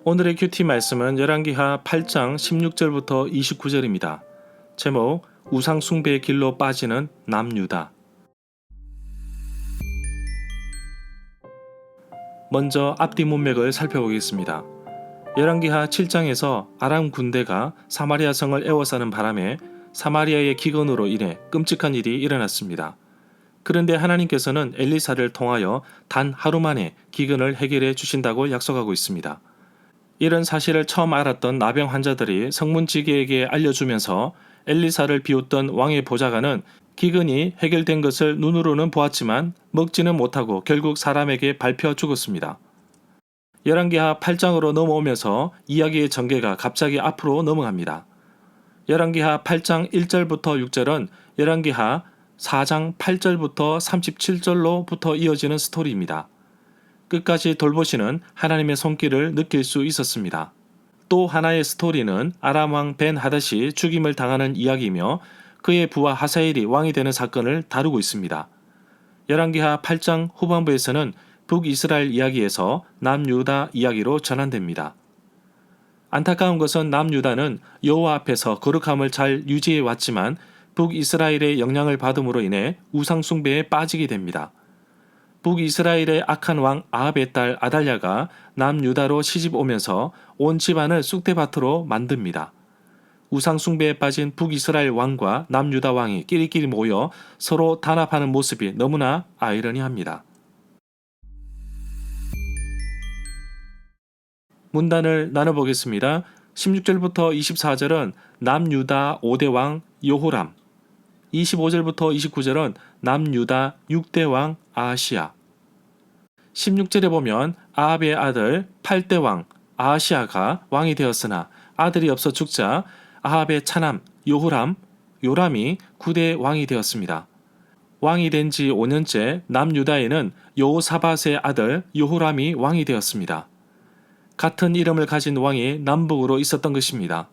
오늘의 큐티 말씀은 열왕기하 8장 16절부터 29절입니다. 제목 우상 숭배의 길로 빠지는 남유다. 먼저 앞뒤 문맥을 살펴보겠습니다. 열왕기하 7장에서 아람 군대가 사마리아 성을 에워싸는 바람에 사마리아의 기근으로 인해 끔찍한 일이 일어났습니다. 그런데 하나님께서는 엘리사를 통하여 단 하루 만에 기근을 해결해 주신다고 약속하고 있습니다. 이런 사실을 처음 알았던 나병 환자들이 성문지기에게 알려주면서 엘리사를 비웃던 왕의 보좌관은 기근이 해결된 것을 눈으로는 보았지만 먹지는 못하고 결국 사람에게 밟혀 죽었습니다. 열왕기하 8장으로 넘어오면서 이야기의 전개가 갑자기 앞으로 넘어갑니다. 열왕기하 8장 1절부터 6절은 열왕기하 4장 8절부터 37절로부터 이어지는 스토리입니다. 끝까지 돌보시는 하나님의 손길을 느낄 수 있었습니다. 또 하나의 스토리는 아람 왕 벤 하닷이 죽임을 당하는 이야기이며 그의 부하 하사엘이 왕이 되는 사건을 다루고 있습니다. 열왕기하 8장 후반부에서는 북이스라엘 이야기에서 남유다 이야기로 전환됩니다. 안타까운 것은 남유다는 여호와 앞에서 거룩함을 잘 유지해 왔지만 북이스라엘의 영향을 받음으로 인해 우상숭배에 빠지게 됩니다. 북이스라엘의 악한 왕 아합의 딸 아달랴가 남유다로 시집 오면서 온 집안을 쑥대밭으로 만듭니다. 우상숭배에 빠진 북이스라엘 왕과 남유다 왕이 끼리끼리 모여 서로 단합하는 모습이 너무나 아이러니합니다. 문단을 나눠보겠습니다. 16절부터 24절은 남유다 5대 왕 여호람, 25절부터 29절은 남유다 6대 왕 아하시야. 16절에 보면 아합의 아들 8대 왕 아하시야가 왕이 되었으나 아들이 없어 죽자 아합의 차남 요람이 9대 왕이 되었습니다. 왕이 된 지 5년째 남유다에는 여호사밧의 아들 여호람이 왕이 되었습니다. 같은 이름을 가진 왕이 남북으로 있었던 것입니다.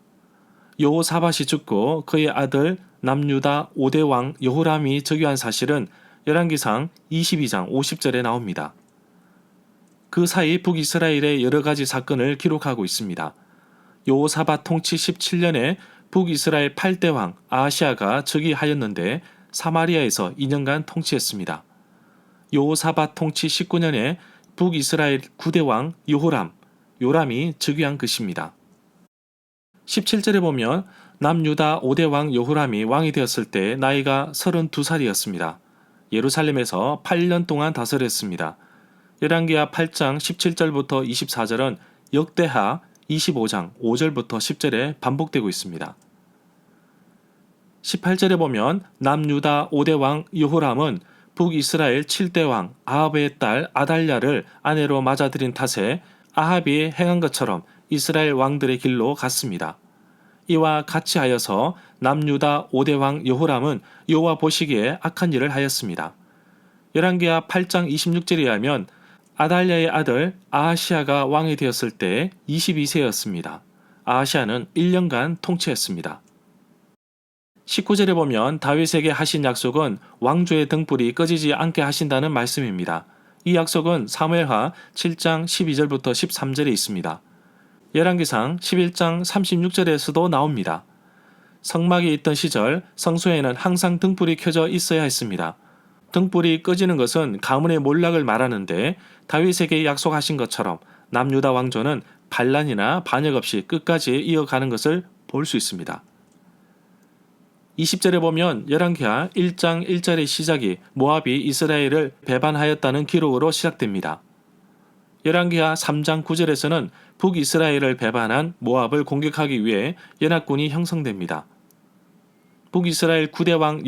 여호사밧이 죽고 그의 아들 남유다 5대 왕 여호람이 즉위한 사실은 열왕기상 22장 50절에 나옵니다. 그 사이 북이스라엘의 여러 가지 사건을 기록하고 있습니다. 여호사밧 통치 17년에 북이스라엘 8대 왕 아하시야가 즉위하였는데 사마리아에서 2년간 통치했습니다. 여호사밧 통치 19년에 북이스라엘 9대 왕 요람이 즉위한 것입니다. 17절에 보면 남유다 5대 왕 여호람이 왕이 되었을 때 나이가 32살이었습니다. 예루살렘에서 8년 동안 다스렸습니다. 열왕기하 8장 17절부터 24절은 역대하 25장 5절부터 10절에 반복되고 있습니다. 18절에 보면 남유다 5대 왕 여호람은 북이스라엘 7대 왕 아합의 딸 아달랴를 아내로 맞아들인 탓에 아합이 행한 것처럼 이스라엘 왕들의 길로 갔습니다. 이와 같이 하여서 남유다 5대 왕 여호람은 여호와 보시기에 악한 일을 하였습니다. 열왕기하 8장 26절에 의하면 아달랴의 아들 아하시야가 왕이 되었을 때 22세였습니다. 아하시야는 1년간 통치했습니다. 19절에 보면 다윗에게 하신 약속은 왕조의 등불이 꺼지지 않게 하신다는 말씀입니다. 이 약속은 사무엘하 7장 12절부터 13절에 있습니다. 열왕기상 11장 36절에서도 나옵니다. 성막에 있던 시절 성소에는 항상 등불이 켜져 있어야 했습니다. 등불이 꺼지는 것은 가문의 몰락을 말하는데 다윗에게 약속하신 것처럼 남유다 왕조는 반란이나 반역 없이 끝까지 이어가는 것을 볼 수 있습니다. 20절에 보면 열왕기하 1장 1절의 시작이 모압이 이스라엘을 배반하였다는 기록으로 시작됩니다. 열왕기하 3장 9절에서는 북이스라엘을 배반한 모압을 공격하기 위해 연합군이 형성됩니다. 북이스라엘 9대 왕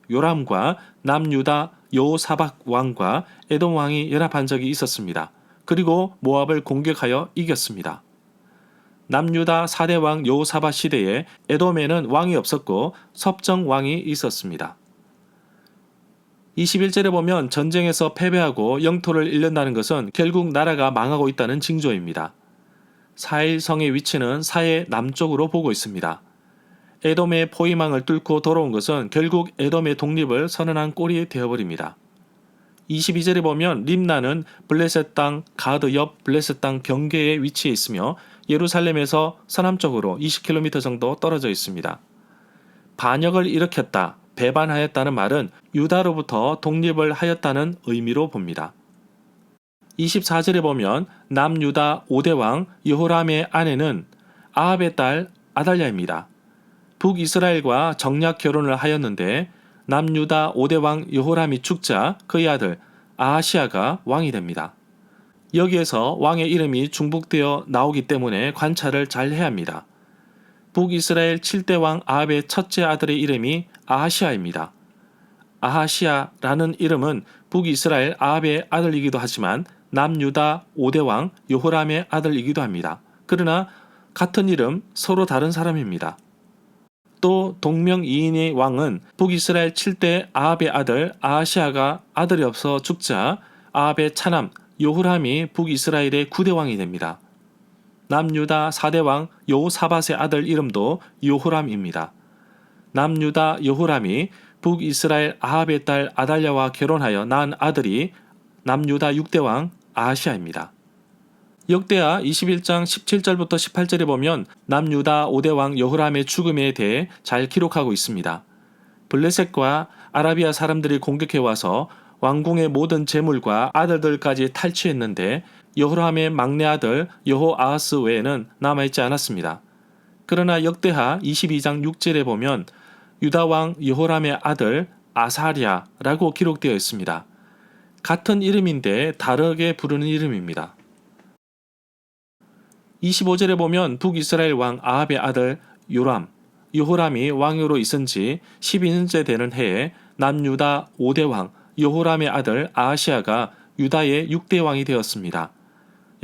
요람과 남유다 여호사밧 왕과 에돔 왕이 연합한 적이 있었습니다. 그리고 모압을 공격하여 이겼습니다. 남유다 4대 왕 여호사밧 시대에 에돔에는 왕이 없었고 섭정 왕이 있었습니다. 21절에 보면 전쟁에서 패배하고 영토를 잃는다는 것은 결국 나라가 망하고 있다는 징조입니다. 사일성의 위치는 사해 남쪽으로 보고 있습니다. 에돔의 포위망을 뚫고 돌아온 것은 결국 에돔의 독립을 선언한 꼴이 되어버립니다. 22절에 보면 림나는 블레셋 땅 가드 옆 블레셋 땅 경계에 위치해 있으며 예루살렘에서 서남쪽으로 20km 정도 떨어져 있습니다. 반역을 일으켰다, 배반하였다는 말은 유다로부터 독립을 하였다는 의미로 봅니다. 24절에 보면 남유다 5대 왕 여호람의 아내는 아합의 딸 아달랴입니다. 북이스라엘과 정략 결혼을 하였는데 남유다 5대 왕 여호람이 죽자 그의 아들 아하시아가 왕이 됩니다. 여기에서 왕의 이름이 중복되어 나오기 때문에 관찰을 잘 해야 합니다. 북이스라엘 7대 왕 아합의 첫째 아들의 이름이 아하시아입니다. 아하시아라는 이름은 북이스라엘 아합의 아들이기도 하지만 남유다 5대 왕 여호람의 아들이기도 합니다. 그러나 같은 이름, 서로 다른 사람입니다. 또 동명이인의 왕은 북이스라엘 7대 아합의 아들 아하시아가 아들이 없어 죽자 아합의 차남 여호람이 북이스라엘의 9대 왕이 됩니다. 남유다 4대 왕 여호사밧의 아들 이름도 여호람입니다. 남유다 여호람이 북이스라엘 아합의 딸 아달랴와 결혼하여 낳은 아들이 남유다 6대 왕 아하시아입니다. 역대하 21장 17절부터 18절에 보면 남유다 5대 왕 여호람의 죽음에 대해 잘 기록하고 있습니다. 블레셋과 아라비아 사람들이 공격해와서 왕궁의 모든 재물과 아들들까지 탈취했는데 여호람의 막내 아들 여호아하스 외에는 남아있지 않았습니다. 그러나 역대하 22장 6절에 보면 유다 왕 여호람의 아들 아사랴라고 기록되어 있습니다. 같은 이름인데 다르게 부르는 이름입니다. 25절에 보면 북이스라엘 왕 아합의 아들 요람, 여호람이 왕으로 있은 지 12년째 되는 해에 남유다 5대 왕 여호람의 아들 아하시아가 유다의 6대 왕이 되었습니다.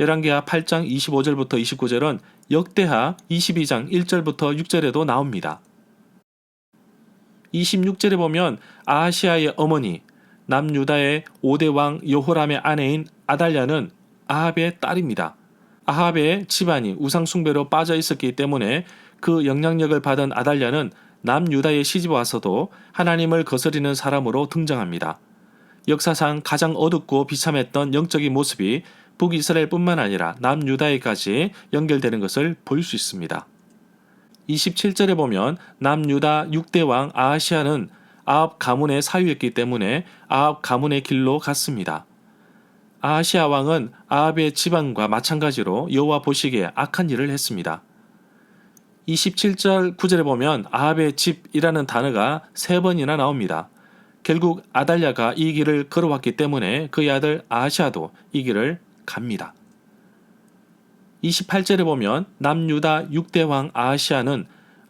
열왕기하 8장 25절부터 29절은 역대하 22장 1절부터 6절에도 나옵니다. 26절에 보면 아하시아의 어머니 남유다의 5대 왕 여호람의 아내인 아달랴는 아합의 딸입니다. 아합의 집안이 우상숭배로 빠져 있었기 때문에 그 영향력을 받은 아달랴는 남유다에 시집 와서도 하나님을 거스리는 사람으로 등장합니다. 역사상 가장 어둡고 비참했던 영적인 모습이 북이스라엘뿐만 아니라 남유다에까지 연결되는 것을 볼 수 있습니다. 27절에 보면 남유다 6대 왕 아하시아는 아합 가문의 사위였기 때문에 아합 가문의 길로 갔습니다. 아하시아 왕은 아합의 집안과 마찬가지로 여호와 보시기에 악한 일을 했습니다. 27절 9절에 보면 아합의 집이라는 단어가 3번이나 나옵니다. 결국 아달랴가 이 길을 걸어왔기 때문에 그의 아들 아하시아도 이 길을 갑니다. 28절에 보면 남유다 6대 왕 아하시아는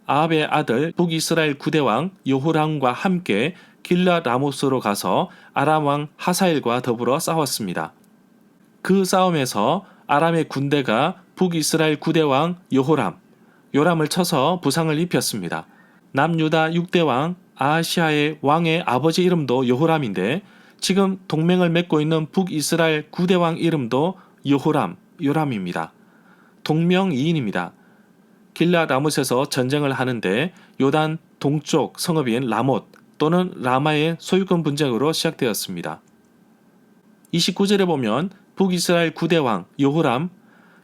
아합의 아들 북이스라엘 9대 왕 여호람과 함께 길랏 라모스로 가서 아람 왕 하사엘과 더불어 싸웠습니다. 그 싸움에서 아람의 군대가 북이스라엘 9대 왕 요람을 쳐서 부상을 입혔습니다. 남유다 6대 왕 아하시아의 왕의 아버지 이름도 여호람인데 지금 동맹을 맺고 있는 북이스라엘 9대 왕 이름도 요람입니다. 동명이인입니다. 길랏 라못에서 전쟁을 하는데 요단 동쪽 성읍인 라못 또는 라마의 소유권 분쟁으로 시작되었습니다. 29절에 보면 북이스라엘 9대 왕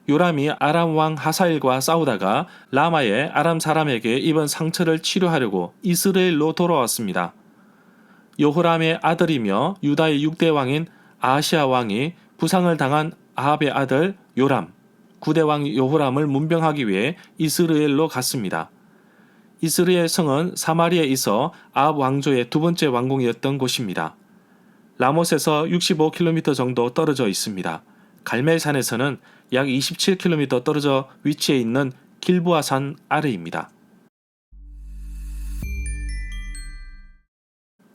요람이 아람 왕 하사엘과 싸우다가 라마의 아람 사람에게 입은 상처를 치료하려고 이스라엘로 돌아왔습니다. 여호람의 아들이며 유다의 6대 왕인 아하시아 왕이 부상을 당한 아합의 아들 요람, 9대 왕 여호람을 문병하기 위해 이스라엘로 갔습니다. 이스라엘 성은 사마리아에 있어 아합 왕조의 두 번째 왕궁이었던 곳입니다. 라못에서 65km 정도 떨어져 있습니다. 갈멜산에서는 약 27km 떨어져 위치해 있는 길보아산 아래입니다.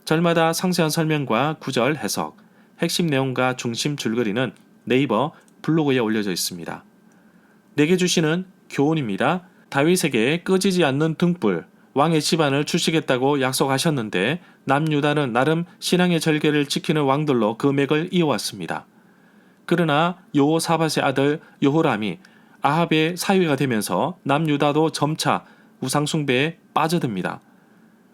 절마다 상세한 설명과 구절 해석, 핵심 내용과 중심 줄거리는 네이버 블로그에 올려져 있습니다. 내게 주시는 교훈입니다. 다윗에게 꺼지지 않는 등불, 왕의 집안을 주시겠다고 약속하셨는데 남유다는 나름 신앙의 절개를 지키는 왕들로 그 맥을 이어왔습니다. 그러나 여호사밧의 아들 여호람이 아합의 사위가 되면서 남유다도 점차 우상숭배에 빠져듭니다.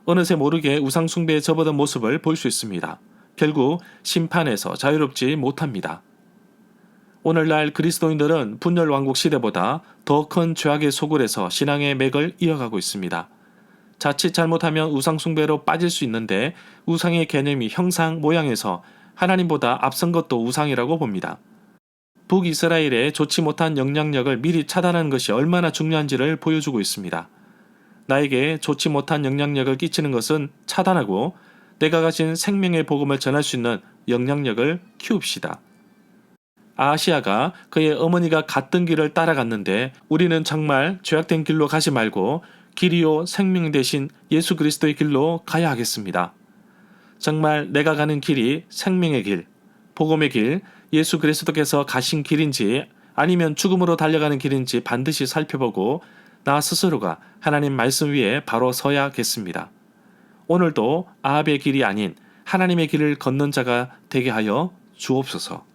어느새 모르게 우상숭배에 접어든 모습을 볼 수 있습니다. 결국 심판에서 자유롭지 못합니다. 오늘날 그리스도인들은 분열왕국 시대보다 더 큰 죄악의 소굴에서 신앙의 맥을 이어가고 있습니다. 자칫 잘못하면 우상숭배로 빠질 수 있는데 우상의 개념이 형상, 모양에서 하나님보다 앞선 것도 우상이라고 봅니다. 북이스라엘의 좋지 못한 영향력을 미리 차단하는 것이 얼마나 중요한지를 보여주고 있습니다. 나에게 좋지 못한 영향력을 끼치는 것은 차단하고 내가 가진 생명의 복음을 전할 수 있는 영향력을 키웁시다. 아하시아가 그의 어머니가 갔던 길을 따라갔는데 우리는 정말 죄악된 길로 가지 말고 길이요 생명 대신 예수 그리스도의 길로 가야 하겠습니다. 정말 내가 가는 길이 생명의 길, 복음의 길, 예수 그리스도께서 가신 길인지 아니면 죽음으로 달려가는 길인지 반드시 살펴보고 나 스스로가 하나님 말씀 위에 바로 서야겠습니다. 오늘도 아합의 길이 아닌 하나님의 길을 걷는 자가 되게 하여 주옵소서.